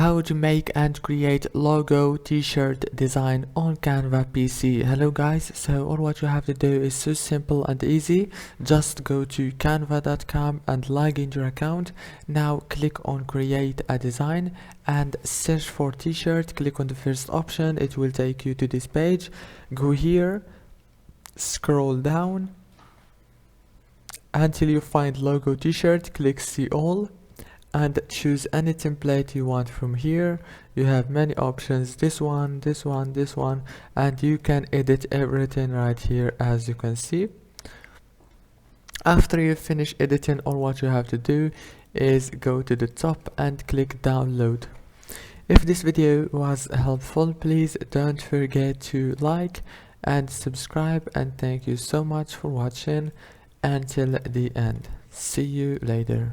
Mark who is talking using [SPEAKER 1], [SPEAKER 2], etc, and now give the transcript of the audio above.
[SPEAKER 1] How to make and create logo t-shirt design on Canva PC. Hello guys, so all what you have to do is so simple and easy. Just go to canva.com and log in your account. Now click on create a design and search for t-shirt. Click on the first option, it will take you to this page. Go here, scroll down until you find logo t-shirt. Click see all and choose any template you want from here. You have many options, this one, and you can edit everything right here, as you can see. After you finish editing, all what you have to do is go to the top and click download. If this video was helpful, please don't forget to like and subscribe, and thank you so much for watching until the end. See you later.